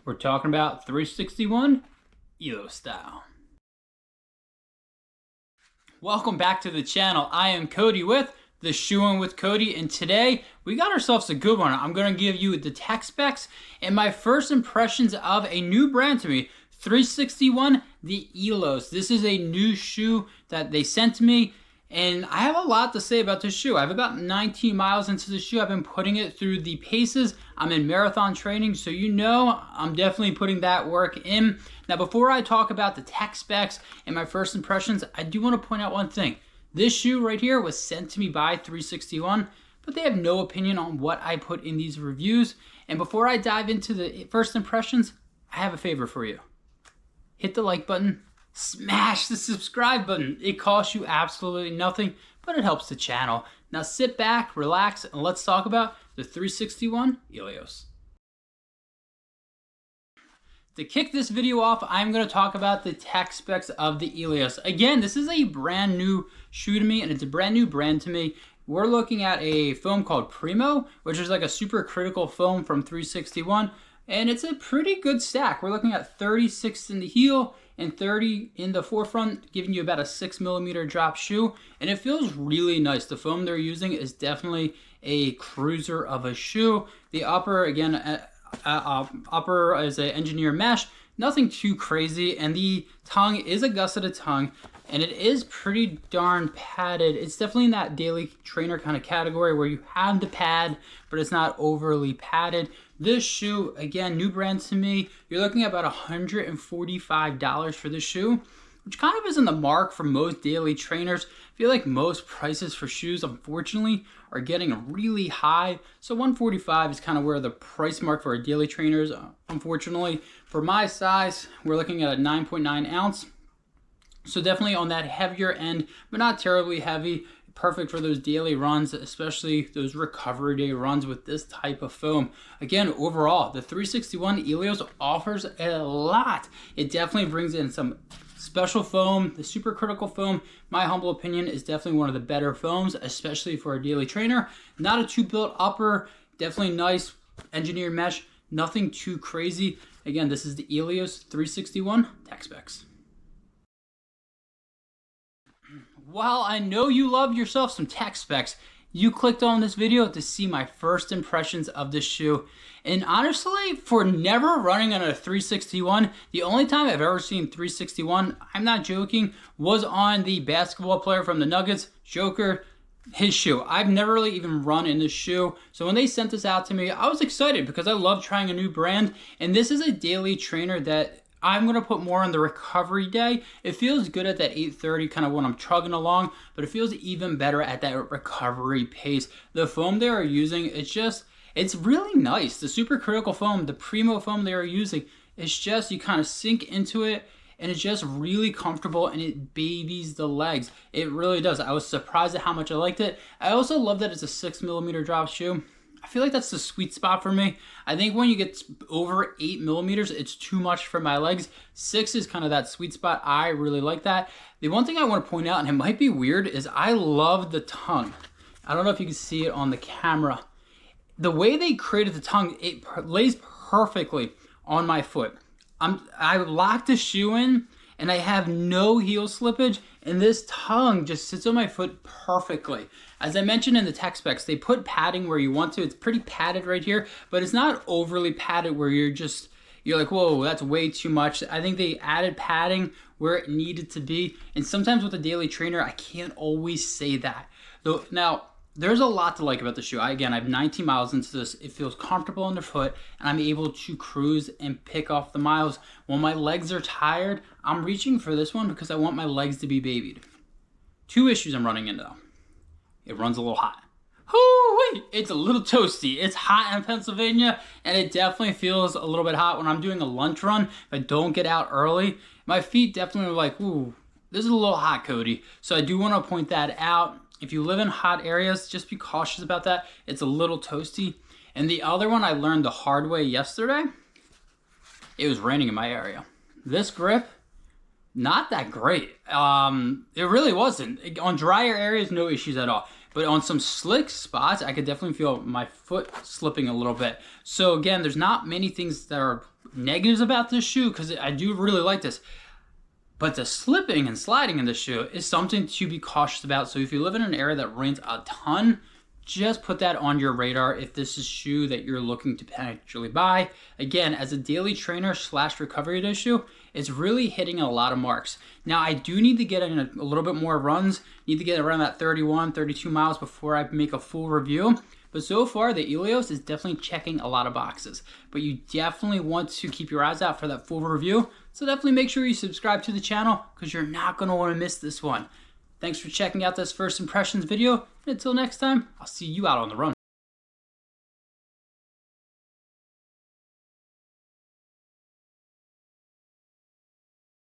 We're talking about 361 Eleos style. Welcome back to the channel. I am Cody with the Shoe In With Cody, and today we got ourselves a good one. I'm going to give you the tech specs and my first impressions of a new brand to me, 361, the Eleos. This is a new shoe that they sent to me, and I have a lot to say about this shoe. I have about 19 miles into the shoe. I've been putting it through the paces. I'm in marathon training, so you know I'm definitely putting that work in. Now, before I talk about the tech specs and my first impressions, I do want to point out one thing. This shoe right here was sent to me by 361, but they have no opinion on what I put in these reviews. And before I dive into the first impressions, I have a favor for you. Hit the like button. Smash the subscribe button. It costs you absolutely nothing, but it helps the channel. Now sit back, relax, and let's talk about the 361 Eleos. To kick this video off, I'm going to talk about the tech specs of the Eleos. Again, this is a brand new shoe to me, and it's a brand new brand to me. We're looking at a foam called Primo, which is like a super critical foam from 361, and it's a pretty good stack. We're looking at 36 in the heel and 30 in the forefront, giving you about a 6mm drop shoe, and it feels really nice. The foam they're using is definitely a cruiser of a shoe. The upper, again, upper is an engineered mesh, nothing too crazy, and the tongue is a gusseted tongue, and it is pretty darn padded. It's definitely in that daily trainer kind of category where you have the pad, but it's not overly padded. This shoe, again, new brand to me, you're looking at about $145 for this shoe, which kind of isn't the mark for most daily trainers. I feel like most prices for shoes, unfortunately, are getting really high. So $145 is kind of where the price mark for a daily trainer is. Unfortunately, for my size, we're looking at a 9.9 ounce. So definitely on that heavier end, but not terribly heavy. Perfect for those daily runs, especially those recovery day runs with this type of foam. Again, overall, the 361 Eleos offers a lot. It definitely brings in some special foam, the super critical foam. My humble opinion is definitely one of the better foams, especially for a daily trainer. Not a too built upper, definitely nice engineered mesh, nothing too crazy. Again, this is the Eleos 361 tech specs. While I know you love yourself some tech specs, you clicked on this video to see my first impressions of this shoe. And honestly, for never running on a 361, the only time I've ever seen 361, I'm not joking, was on the basketball player from the Nuggets, Joker, his shoe. I've never really even run in this shoe. So when they sent this out to me, I was excited because I love trying a new brand. And this is a daily trainer that I'm going to put more on the recovery day. It feels good at that 8:30 kind of when I'm chugging along, but it feels even better at that recovery pace. The foam they are using, it's really nice. The super critical foam, the Primo foam they are using, it's just, you kind of sink into it and it's just really comfortable and it babies the legs. It really does. I was surprised at how much I liked it. I also love that it's a 6mm drop shoe. I feel like that's the sweet spot for me. I think when you get over 8mm, it's too much for my legs. 6 is kind of that sweet spot. I really like that. The one thing I want to point out, and it might be weird, is I love the tongue. I don't know if you can see it on the camera. The way they created the tongue, it lays perfectly on my foot. I locked the shoe in, and I have no heel slippage, and this tongue just sits on my foot perfectly. As I mentioned in the tech specs, they put padding where you want to. It's pretty padded right here, but it's not overly padded where you're like, whoa, that's way too much. I think they added padding where it needed to be, and sometimes with a daily trainer, I can't always say that. So now, there's a lot to like about the shoe. I have 19 miles into this. It feels comfortable underfoot, and I'm able to cruise and pick off the miles. When my legs are tired, I'm reaching for this one because I want my legs to be babied. Two issues I'm running into though. It runs a little hot. Hoo-wee! It's a little toasty. It's hot in Pennsylvania, and it definitely feels a little bit hot when I'm doing a lunch run. If I don't get out early, my feet definitely are like, ooh, this is a little hot, Cody. So I do want to point that out. If you live in hot areas, just be cautious about that. It's a little toasty. And the other one I learned the hard way yesterday. It was raining in my area. This grip, not that great. It really wasn't. On drier areas, no issues at all. But on some slick spots, I could definitely feel my foot slipping a little bit. So again, there's not many things that are negatives about this shoe because I do really like this. But the slipping and sliding in the shoe is something to be cautious about. So if you live in an area that rains a ton, just put that on your radar if this is a shoe that you're looking to potentially buy. Again, as a daily trainer / recovery day shoe, it's really hitting a lot of marks. Now, I do need to get in a little bit more runs, need to get around that 31, 32 miles before I make a full review. But so far, the Eleos is definitely checking a lot of boxes. But you definitely want to keep your eyes out for that full review. So definitely make sure you subscribe to the channel because you're not going to want to miss this one. Thanks for checking out this first impressions video. And until next time, I'll see you out on the run.